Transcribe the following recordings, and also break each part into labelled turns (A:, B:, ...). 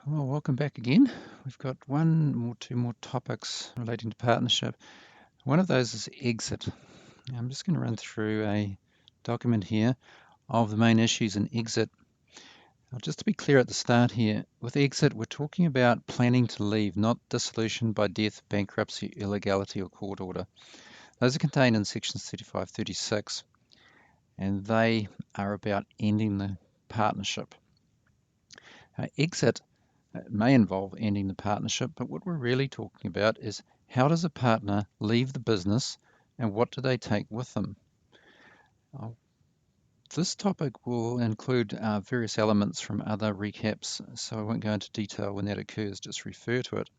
A: Well, welcome back again. We've got two more topics relating to partnership. One of those is exit. I'm just going to run through a document here of the main issues in exit. Just to be clear at the start here, with exit, we're talking about planning to leave, not dissolution by death, bankruptcy, illegality, or court order. Those are contained in sections 35, 36, and they are about ending the partnership. Exit may involve ending the partnership, but what we're really talking about is how does a partner leave the business and what do they take with them? Uh, this topic will include various elements from other recaps, so I won't go into detail when that occurs, just refer to it.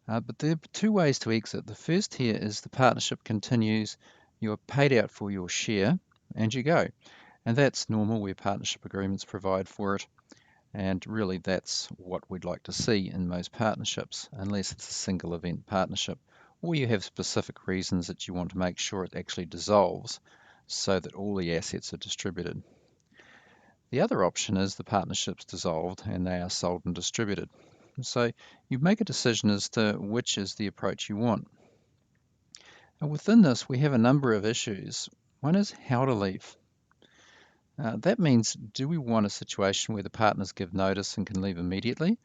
A: But there are two ways to exit. The first here is the partnership continues, you're paid out for your share, and you go. And that's normal where partnership agreements provide for it. And really, that's what we'd like to see in most partnerships, unless it's a single event partnership, or you have specific reasons that you want to make sure it actually dissolves so that all the assets are distributed. The other option is the partnership's dissolved and they are sold and distributed. So you make a decision as to which is the approach you want. And within this, we have a number of issues. One is how to leave. That means, do we want a situation where the partners give notice and can leave immediately?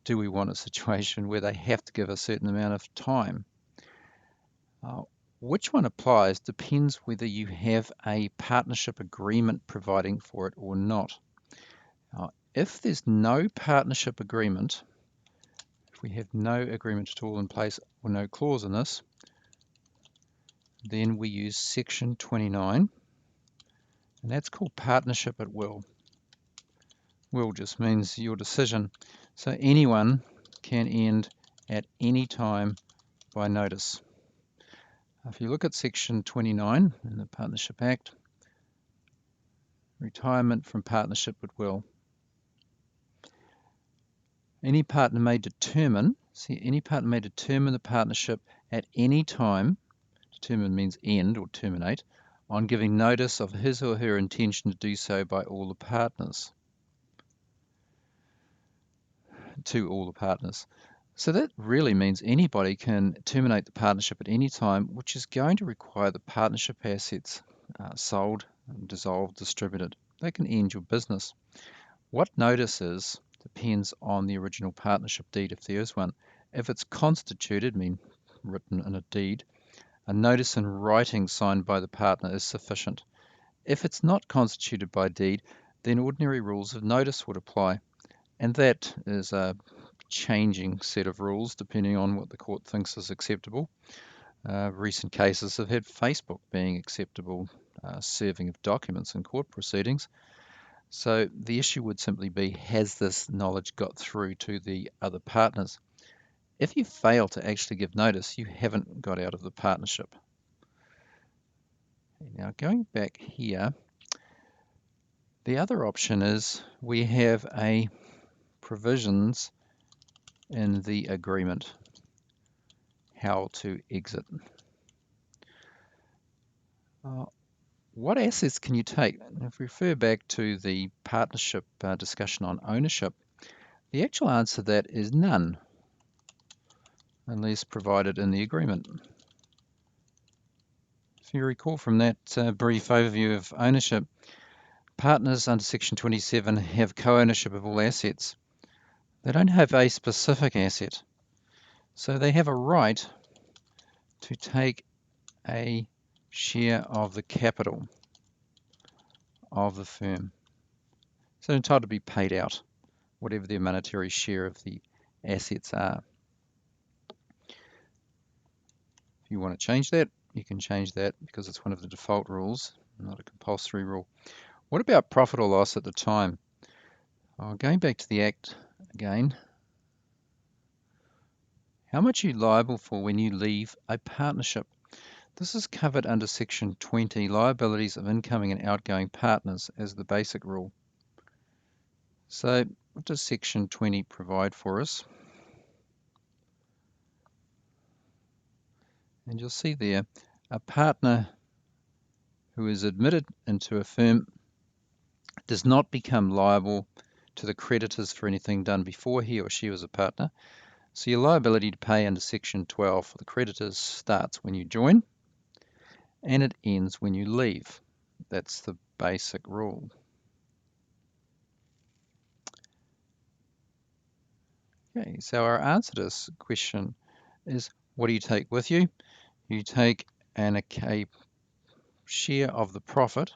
A: Do we want a situation where they have to give a certain amount of time? Uh, which one applies depends whether you have a partnership agreement providing for it or not. If there's no partnership agreement, if we have no agreement at all in place or no clause in this, then we use section 29, and that's called partnership at will. Will just means your decision. So anyone can end at any time by notice. If you look at section 29 in the Partnership Act, retirement from partnership at will. Any partner may determine the partnership at any time, determine means end or terminate, on giving notice of his or her intention to do so by all the partners, to all the partners. So that really means anybody can terminate the partnership at any time, which is going to require the partnership assets sold, dissolved, distributed. They can end your business. What notice is depends on the original partnership deed, if there is one. If it's constituted, written in a deed, a notice in writing signed by the partner is sufficient. If it's not constituted by deed, then ordinary rules of notice would apply. And that is a changing set of rules depending on what the court thinks is acceptable. Recent cases have had Facebook being acceptable serving of documents in court proceedings. So the issue would simply be, has this knowledge got through to the other partners? If you fail to actually give notice, you haven't got out of the partnership. Now going back here, the other option is we have a provisions in the agreement, how to exit. What assets can you take? If we refer back to the partnership discussion on ownership, the actual answer to that is none, unless provided in the agreement. If you recall from that brief overview of ownership, partners under Section 27 have co-ownership of all assets. They don't have a specific asset, so they have a right to take a share of the capital of the firm. So they're entitled to be paid out, whatever their monetary share of the assets are. If you want to change that, you can change that because it's one of the default rules, not a compulsory rule. What about profit or loss at the time? Going back to the Act again, how much are you liable for when you leave a partnership? This is covered under Section 20, liabilities of incoming and outgoing partners, as the basic rule. So what does Section 20 provide for us? And you'll see there, a partner who is admitted into a firm does not become liable to the creditors for anything done before he or she was a partner. So your liability to pay under Section 12 for the creditors starts when you join and it ends when you leave. That's the basic rule. Okay, so our answer to this question is, what do you take with you? You take a share of the profit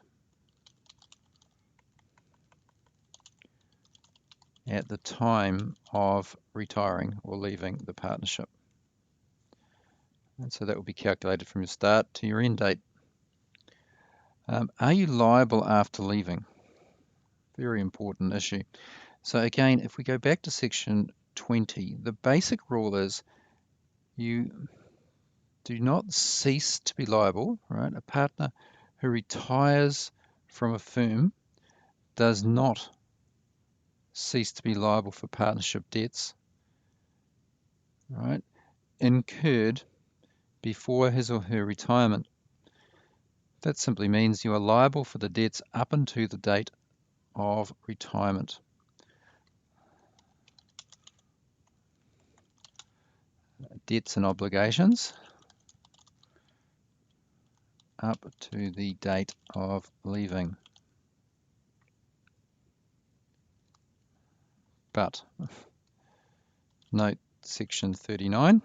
A: at the time of retiring or leaving the partnership. And so that will be calculated from your start to your end date. Are you liable after leaving? Very important issue. So again, if we go back to Section 20, the basic rule is you do not cease to be liable, right? A partner who retires from a firm does not cease to be liable for partnership debts, right, incurred before his or her retirement. That simply means you are liable for the debts up until the date of retirement. Debts and obligations up to the date of leaving. But note Section 39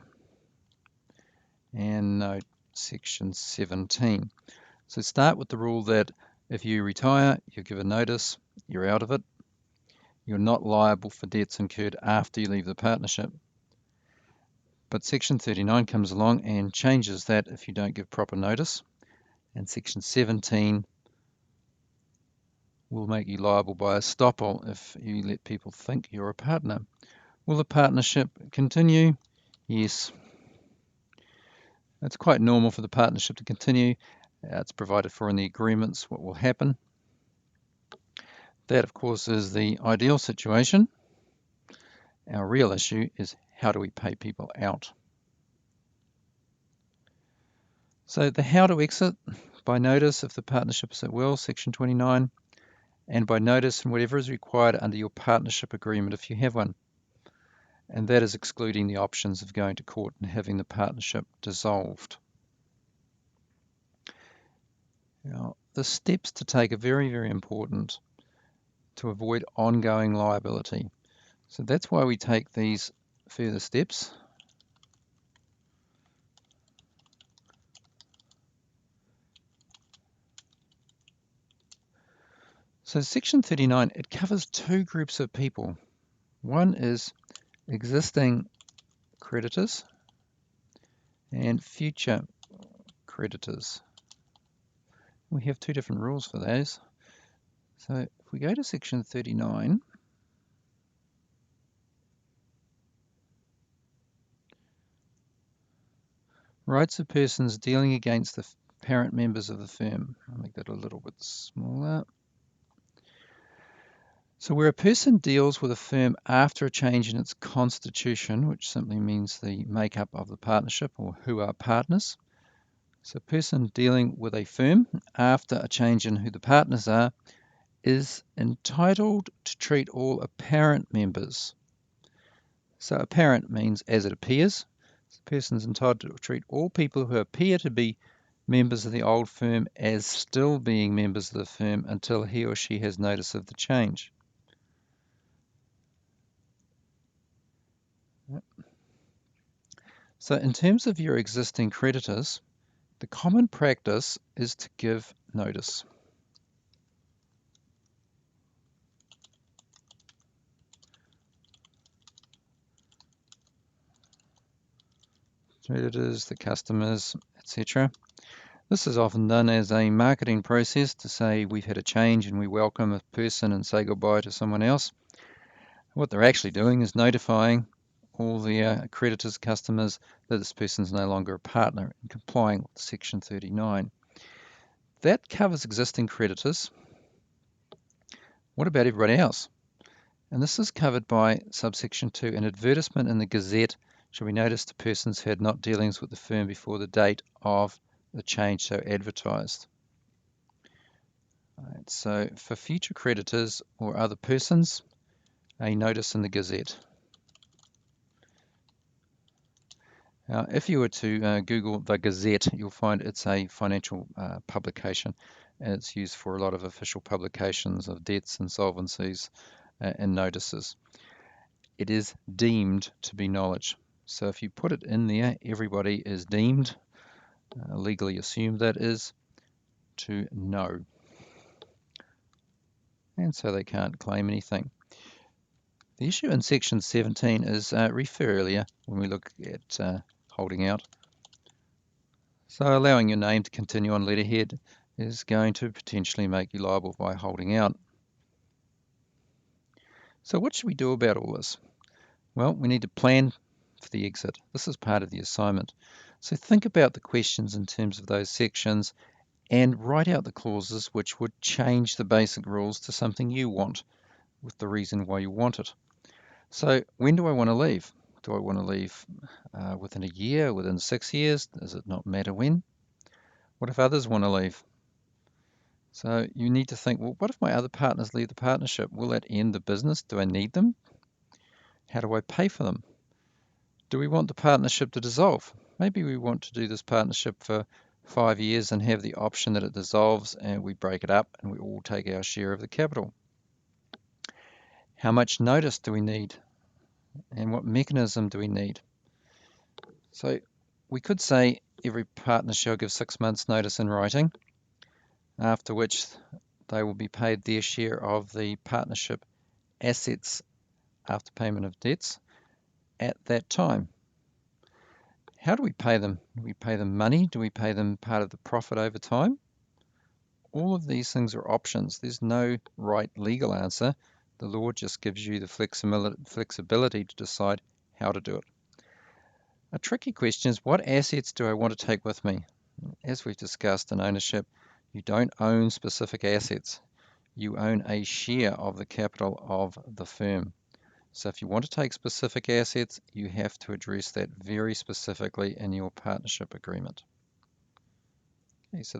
A: and note Section 17. So start with the rule that if you retire, you give a notice, you're out of it. You're not liable for debts incurred after you leave the partnership. But Section 39 comes along and changes that if you don't give proper notice. And Section 17 will make you liable by estoppel if you let people think you're a partner. Will the partnership continue? Yes. It's quite normal for the partnership to continue. It's provided for in the agreements what will happen. That, of course, is the ideal situation. Our real issue is, how do we pay people out? So the how to exit: by notice if the partnership is at will, Section 29, and by notice and whatever is required under your partnership agreement if you have one. And that is excluding the options of going to court and having the partnership dissolved. Now, the steps to take are very, very important to avoid ongoing liability. So that's why we take these further steps. So Section 39, it covers two groups of people. One is existing creditors and future creditors. We have two different rules for those. So if we go to Section 39, rights of persons dealing against the parent members of the firm. I'll make that a little bit smaller. So where a person deals with a firm after a change in its constitution, which simply means the makeup of the partnership or who are partners. So a person dealing with a firm after a change in who the partners are is entitled to treat all apparent members. So apparent means as it appears. The person is entitled to treat all people who appear to be members of the old firm as still being members of the firm until he or she has notice of the change. So in terms of your existing creditors, the common practice is to give notice. Creditors, the customers, etc. This is often done as a marketing process to say we've had a change and we welcome a person and say goodbye to someone else. What they're actually doing is notifying all the creditors, customers, that this person is no longer a partner and complying with Section 39. That covers existing creditors. What about everybody else? And this is covered by subsection 2. An advertisement in the Gazette shall be noticed to persons who had not dealings with the firm before the date of the change so advertised. Right, so for future creditors or other persons, a notice in the Gazette. Now, if you were to Google the Gazette, you'll find it's a financial publication, and it's used for a lot of official publications of debts, insolvencies, and notices. It is deemed to be knowledge. So if you put it in there, everybody is deemed, legally assumed that is, to know. And so they can't claim anything. The issue in section 17 is refer earlier when we look at holding out. So allowing your name to continue on letterhead is going to potentially make you liable by holding out. So what should we do about all this? Well, we need to plan for the exit. This is part of the assignment. So think about the questions in terms of those sections and write out the clauses which would change the basic rules to something you want with the reason why you want it. So when do I want to leave? Do I want to leave within a year, within 6 years? Does it not matter when? What if others want to leave? So you need to think, well, what if my other partners leave the partnership? Will that end the business? Do I need them? How do I pay for them? Do we want the partnership to dissolve? Maybe we want to do this partnership for 5 years and have the option that it dissolves and we break it up and we all take our share of the capital. How much notice do we need? And what mechanism do we need? So we could say every partner shall give 6 months notice in writing, after which they will be paid their share of the partnership assets after payment of debts at that time. How do we pay them? Do we pay them money? Do we pay them part of the profit over time? All of these things are options. There's no right legal answer. The law just gives you the flexibility to decide how to do it. A tricky question is, what assets do I want to take with me? As we've discussed in ownership, you don't own specific assets. You own a share of the capital of the firm. So if you want to take specific assets, you have to address that very specifically in your partnership agreement. Okay, so